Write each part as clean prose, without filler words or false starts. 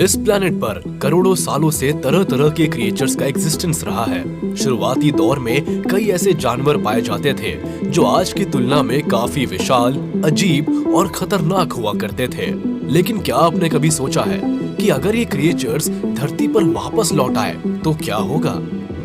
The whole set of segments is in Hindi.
इस प्लेनेट पर करोड़ों सालों से तरह तरह के क्रिएचर्स का एग्जिस्टेंस रहा है। शुरुआती दौर में कई ऐसे जानवर पाए जाते थे जो आज की तुलना में काफी विशाल, अजीब और खतरनाक हुआ करते थे। लेकिन क्या आपने कभी सोचा है कि अगर ये क्रिएचर्स धरती पर वापस लौट आए तो क्या होगा?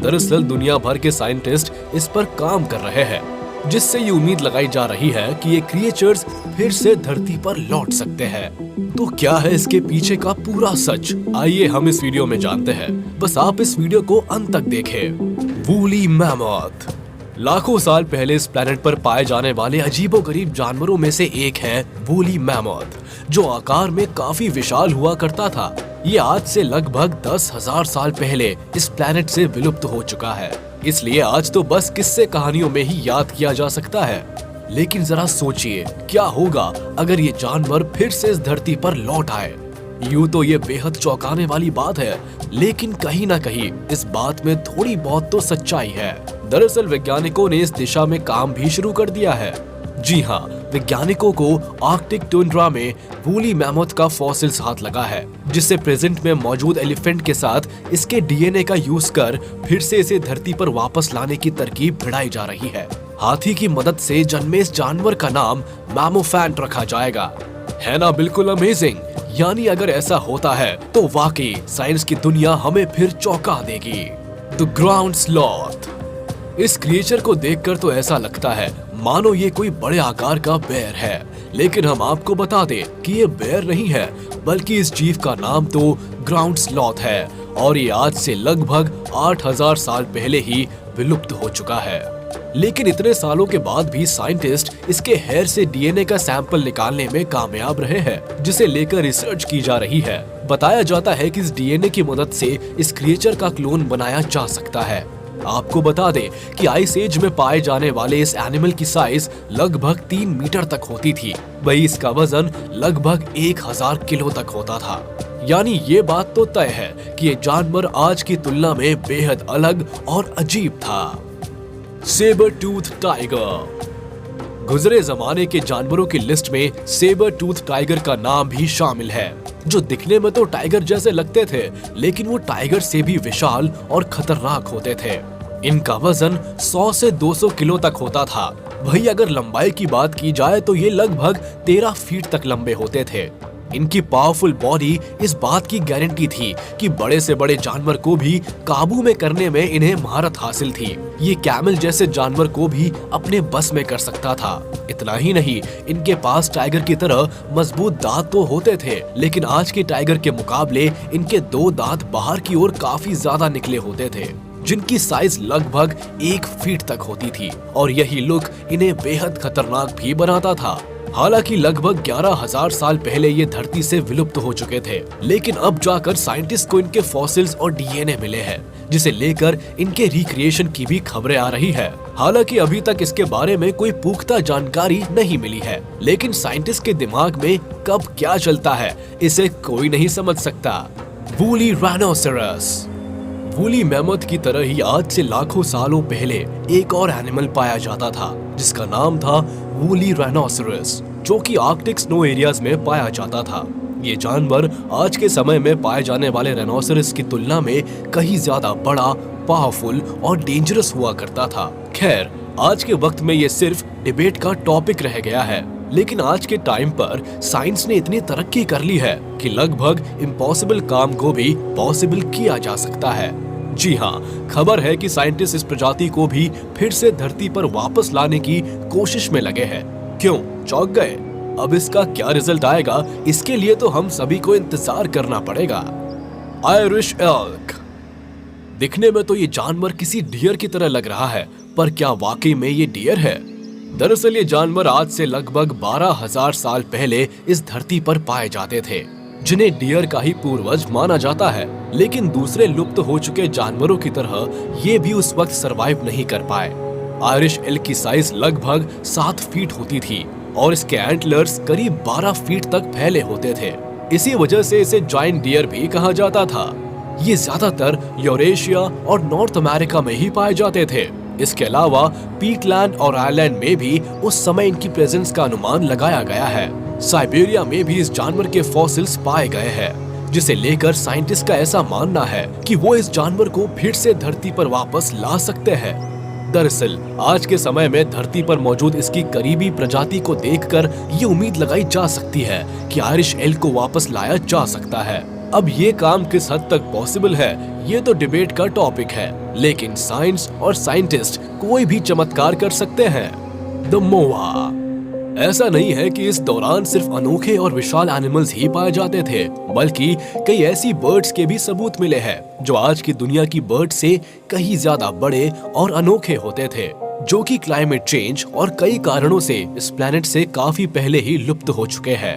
दरअसल दुनिया भर के साइंटिस्ट इस पर काम कर रहे हैं, जिससे ये उम्मीद लगाई जा रही है कि ये क्रिएचर्स फिर से धरती पर लौट सकते हैं। तो क्या है इसके पीछे का पूरा सच? आइए हम इस वीडियो में जानते हैं। बस आप इस वीडियो को अंत तक देखें। वूली मैमथ लाखों साल पहले इस प्लेनेट पर पाए जाने वाले अजीबोगरीब जानवरों में से एक है वूली मैमथ, जो आकार में काफी विशाल हुआ करता था। ये आज से लगभग 10,000 साल पहले इस प्लेनेट से विलुप्त हो चुका है, इसलिए आज तो बस किस्से कहानियों में ही याद किया जा सकता है। लेकिन जरा सोचिए, क्या होगा अगर ये जानवर फिर से इस धरती पर लौट आए? यूं तो ये बेहद चौंकाने वाली बात है, लेकिन कहीं ना कहीं इस बात में थोड़ी बहुत तो सच्चाई है। दरअसल वैज्ञानिकों ने इस दिशा में काम भी शुरू कर दिया है। जी हाँ, वैज्ञानिकों को आर्कटिक टुंड्रा में वूली मैमथ का फॉसिल्स हाथ लगा है, जिससे प्रेजेंट में मौजूद एलिफेंट के साथ इसके डीएनए का यूज कर फिर से इसे धरती पर वापस लाने की तरकीब भिड़ाई जा रही है। हाथी की मदद से जन्मे इस जानवर का नाम मैमोफैंट रखा जाएगा। है ना बिल्कुल अमेजिंग? यानी अगर ऐसा होता है तो वाकई साइंस की दुनिया हमें फिर चौंका देगी। The ground sloth. इस क्रिएचर को देखकर तो ऐसा लगता है मानो ये कोई बड़े आकार का बेर है, लेकिन हम आपको बता दें कि ये बेर नहीं है, बल्कि इस जीव का नाम तो ग्राउंड स्लॉथ है और ये आज से लगभग 8,000 साल पहले ही विलुप्त हो चुका है। लेकिन इतने सालों के बाद भी साइंटिस्ट इसके हेयर से डीएनए का सैंपल निकालने में कामयाब रहे हैं, जिसे लेकर रिसर्च की जा रही है। बताया जाता है कि इस डीएनए की मदद से इस क्रिएचर का क्लोन बनाया जा सकता है। आपको बता दें कि आइस एज में पाए जाने वाले इस एनिमल की साइज लगभग 3 मीटर तक होती थी, वही इसका वजन लगभग 1000 किलो तक होता था। यानी ये बात तो तय है कि ये जानवर आज की तुलना में बेहद अलग और अजीब था। Sabre tooth tiger. गुजरे जमाने के जानवरों की लिस्ट में सेबर टूथ टाइगर का नाम भी शामिल है, जो दिखने में तो टाइगर जैसे लगते थे, लेकिन वो टाइगर से भी विशाल और खतरनाक होते थे। इनका वजन 100 से 200 किलो तक होता था। वही अगर लंबाई की बात की जाए तो ये लगभग 13 फीट तक लंबे होते थे। इनकी पावरफुल बॉडी इस बात की गारंटी थी कि बड़े से बड़े जानवर को भी काबू में करने में इन्हें महारत हासिल थी। ये कैमल जैसे जानवर को भी अपने बस में कर सकता था। इतना ही नहीं, इनके पास टाइगर की तरह मजबूत दांत तो होते थे, लेकिन आज के टाइगर के मुकाबले इनके 2 दांत बाहर की ओर काफी ज्यादा निकले होते थे, जिनकी साइज लगभग 1 फीट तक होती थी, और यही लुक इन्हें बेहद खतरनाक भी बनाता था। हालांकि लगभग 11,000 साल पहले ये धरती से विलुप्त हो चुके थे, लेकिन अब जाकर साइंटिस्ट को इनके फॉसिल्स और डीएनए मिले हैं, जिसे लेकर इनके रिक्रिएशन की भी खबरें आ रही है। हालांकि अभी तक इसके बारे में कोई पुख्ता जानकारी नहीं मिली है, लेकिन साइंटिस्ट के दिमाग में कब क्या चलता है इसे कोई नहीं समझ सकता। Woolly rhinoceros. वूली मैमथ की तरह ही आज से लाखों सालों पहले एक और एनिमल पाया जाता था, जिसका नाम था वूली राइनोसेरस, जो कि आर्कटिक स्नो एरियाज में पाया जाता था। ये जानवर आज के समय में पाए जाने वाले राइनोसेरस की तुलना में कहीं ज्यादा बड़ा, पावरफुल और डेंजरस हुआ करता था। खैर, आज के वक्त में ये सिर्फ डिबेट का टॉपिक रह गया है, लेकिन आज के टाइम पर साइंस ने इतनी तरक्की कर ली है कि लगभग इम्पॉसिबल काम को भी पॉसिबल किया जा सकता है। जी हाँ, खबर है कि साइंटिस्ट इस प्रजाति को भी फिर से धरती पर वापस लाने की कोशिश में लगे हैं। क्यों, चौंक गए? अब इसका क्या रिजल्ट आएगा, इसके लिए तो हम सभी को इंतजार करना पड़ेगा। Irish elk. दिखने में तो ये जानवर किसी डियर की तरह लग रहा है, पर क्या वाकई में ये डियर है? दरअसल ये जानवर आज से लगभग 12,000 साल पहले इस धरती पर पाए जाते थे, जिन्हें डियर का ही पूर्वज माना जाता है। लेकिन दूसरे लुप्त हो चुके जानवरों की तरह ये भी उस वक्त सरवाइव नहीं कर पाए। आयरिश एल्क की साइज लगभग 7 फीट होती थी और इसके एंटलर्स करीब 12 फीट तक फैले होते थे। इसी वजह से इसे जायंट डियर भी कहा जाता था। ये ज्यादातर यूरेशिया और नॉर्थ अमेरिका में ही पाए जाते थे। इसके अलावा पीटलैंड और आयरलैंड में भी उस समय इनकी प्रेजेंस का अनुमान लगाया गया है। साइबेरिया में भी इस जानवर के फॉसिल्स पाए गए हैं। जिसे लेकर साइंटिस्ट का ऐसा मानना है कि वो इस जानवर को फिर से धरती पर वापस ला सकते हैं। दरअसल आज के समय में धरती पर मौजूद इसकी करीबी प्रजाति को देखकर ये उम्मीद लगाई जा सकती है कि आयरिश एल्क को वापस लाया जा सकता है। अब ये काम किस हद तक पॉसिबल है ये तो डिबेट का टॉपिक है, लेकिन साइंस और साइंटिस्ट कोई भी चमत्कार कर सकते हैं। द मोआ। ऐसा नहीं है कि इस दौरान सिर्फ अनोखे और विशाल एनिमल्स ही पाए जाते थे, बल्कि कई ऐसी बर्ड्स के भी सबूत मिले हैं जो आज की दुनिया की बर्ड से कहीं ज्यादा बड़े और अनोखे होते थे, जो कि क्लाइमेट चेंज और कई कारणों से इस प्लेनेट से काफी पहले ही लुप्त हो चुके हैं।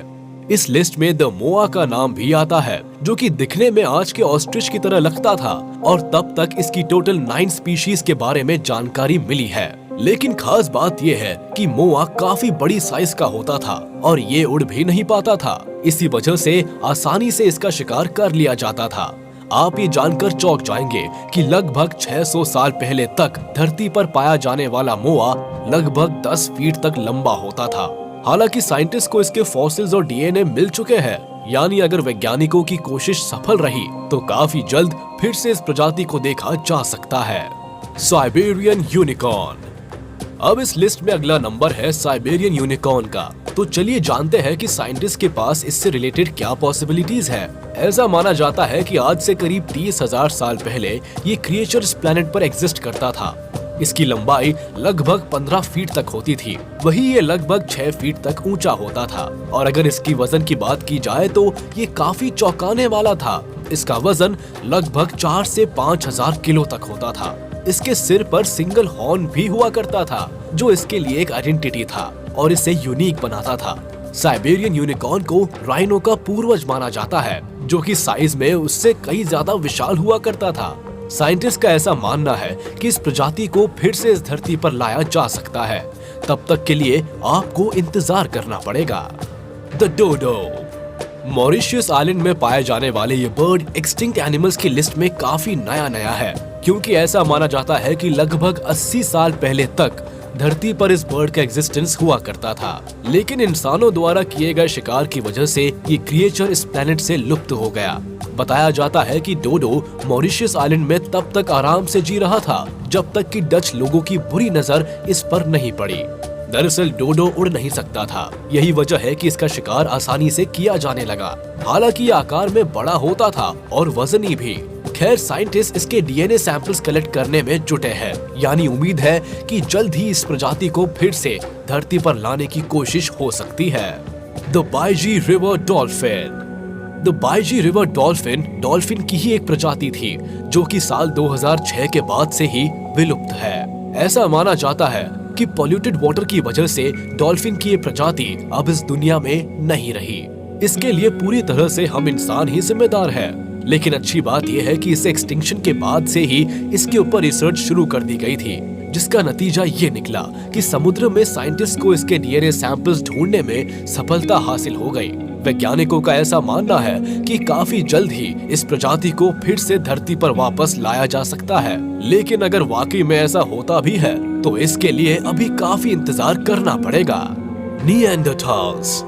इस लिस्ट में द मोआ का नाम भी आता है, जो कि दिखने में आज के ऑस्ट्रिच की तरह लगता था और तब तक इसकी टोटल 9 स्पीशीज के बारे में जानकारी मिली है। लेकिन खास बात यह है कि मोआ काफी बड़ी साइज का होता था और ये उड़ भी नहीं पाता था। इसी वजह से आसानी से इसका शिकार कर लिया जाता था। आप ये जानकर चौंक जाएंगे कि लगभग 600 साल पहले तक धरती पर पाया जाने वाला मोआ लगभग 10 फीट तक लंबा होता था। हालांकि साइंटिस्ट को इसके फॉसिल्स और डीएनए मिल चुके हैं, यानी अगर वैज्ञानिकों की कोशिश सफल रही तो काफी जल्द फिर से इस प्रजाति को देखा जा सकता है। Siberian unicorn. अब इस लिस्ट में अगला नंबर है साइबेरियन यूनिकॉर्न का। तो चलिए जानते हैं कि साइंटिस्ट के पास इससे रिलेटेड क्या पॉसिबिलिटीज है। ऐसा माना जाता है कि आज से करीब 30,000 साल पहले ये क्रिएचर इस प्लेनेट पर एग्जिस्ट करता था। इसकी लंबाई लगभग 15 फीट तक होती थी, वही ये लगभग 6 फीट तक ऊंचा होता था। और अगर इसकी वजन की बात की जाए तो ये काफी चौंकाने वाला था। इसका वजन लगभग 4 से 5,000 किलो तक होता था। इसके सिर पर सिंगल हॉर्न भी हुआ करता था, जो इसके लिए एक आइडेंटिटी था और इसे यूनिक बनाता था। साइबेरियन यूनिकॉर्न को राइनो का पूर्वज माना जाता है, जो कि साइज में उससे कई ज्यादा विशाल हुआ करता था। साइंटिस्ट का ऐसा मानना है कि इस प्रजाति को फिर से इस धरती पर लाया जा सकता है। तब तक के लिए आपको इंतजार करना पड़ेगा। द डोडो। मॉरिशस आइलैंड में पाए जाने वाले ये बर्ड एक्सटिंक्ट एनिमल्स की लिस्ट में काफी नया है, क्योंकि ऐसा माना जाता है कि लगभग 80 साल पहले तक धरती पर इस बर्ड का एग्जिस्टेंस हुआ करता था। लेकिन इंसानों द्वारा किए गए शिकार की वजह से ये क्रिएचर इस प्लेनेट से लुप्त हो गया। बताया जाता है कि डोडो मॉरिशस आइलैंड में तब तक आराम से जी रहा था जब तक कि डच लोगों की बुरी नजर इस पर नहीं पड़ी। दरअसल डोडो उड़ नहीं सकता था, यही वजह है कि इसका शिकार आसानी से किया जाने लगा। हालांकि ये आकार में बड़ा होता था और वजनी भी। खैर साइंटिस्ट इसके डीएनए सैंपल्स कलेक्ट करने में जुटे हैं, यानी उम्मीद है कि जल्द ही इस प्रजाति को फिर से धरती पर लाने की कोशिश हो सकती है। The baiji river dolphin. The baiji river dolphin dolphin की ही एक प्रजाति थी, जो कि साल 2006 के बाद से ही विलुप्त है। ऐसा माना जाता है कि पॉल्यूटेड वाटर की वजह से डॉल्फिन की ये प्रजाति अब इस दुनिया में नहीं रही। इसके लिए पूरी तरह से हम इंसान ही जिम्मेदार हैं। लेकिन अच्छी बात यह है कि इसे एक्सटिंक्शन के बाद से ही इसके ऊपर रिसर्च शुरू कर दी गई थी, जिसका नतीजा ये निकला कि समुद्र में साइंटिस्ट को इसके डीएनए सैंपल्स ढूंढने में सफलता हासिल हो गई। वैज्ञानिकों का ऐसा मानना है कि काफी जल्द ही इस प्रजाति को फिर से धरती पर वापस लाया जा सकता है। लेकिन अगर वाकई में ऐसा होता भी है तो इसके लिए अभी काफी इंतजार करना पड़ेगा। निएंडरथाल्स।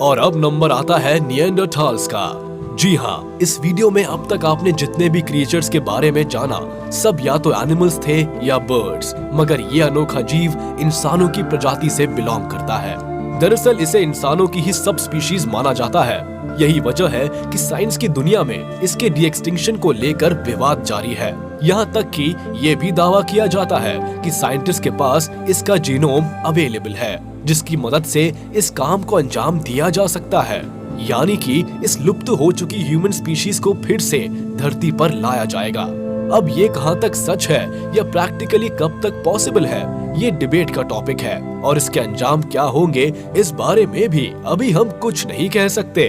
और अब नंबर आता है निएंडरथाल्स का। जी हाँ, इस वीडियो में अब तक आपने जितने भी क्रिएचर्स के बारे में जाना, सब या तो एनिमल्स थे या बर्ड्स, मगर ये अनोखा जीव इंसानों की प्रजाति से बिलोंग करता है। दरअसल इसे इंसानों की ही सब स्पीशीज माना जाता है। यही वजह है कि साइंस की दुनिया में इसके डी एक्सटिंक्शन को लेकर विवाद जारी है। यहाँ तक कि ये भी दावा किया जाता है कि साइंटिस्ट के पास इसका जीनोम अवेलेबल है, जिसकी मदद से इस काम को अंजाम दिया जा सकता है, यानी कि इस लुप्त हो चुकी ह्यूमन स्पीशीज को फिर से धरती पर लाया जाएगा। अब ये कहाँ तक सच है या प्रैक्टिकली कब तक पॉसिबल है, ये डिबेट का टॉपिक है और इसके अंजाम क्या होंगे इस बारे में भी अभी हम कुछ नहीं कह सकते।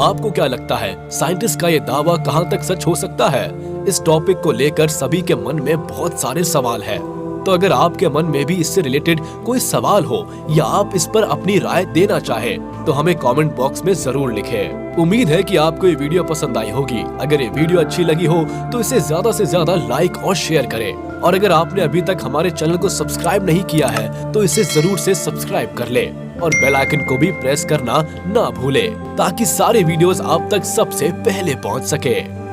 आपको क्या लगता है, साइंटिस्ट का ये दावा कहाँ तक सच हो सकता है? इस टॉपिक को लेकर सभी के मन में बहुत सारे सवाल हैं। तो अगर आपके मन में भी इससे रिलेटेड कोई सवाल हो या आप इस पर अपनी राय देना चाहे तो हमें कमेंट बॉक्स में जरूर लिखें। उम्मीद है कि आपको ये वीडियो पसंद आई होगी। अगर ये वीडियो अच्छी लगी हो तो इसे ज्यादा से ज्यादा लाइक और शेयर करें। और अगर आपने अभी तक हमारे चैनल को सब्सक्राइब नहीं किया है तो इसे जरूर से सब्सक्राइब कर ले। और बेल आइकन को भी प्रेस करना ना भूले ताकि सारे वीडियोस आप तक सबसे पहले पहुंच सके।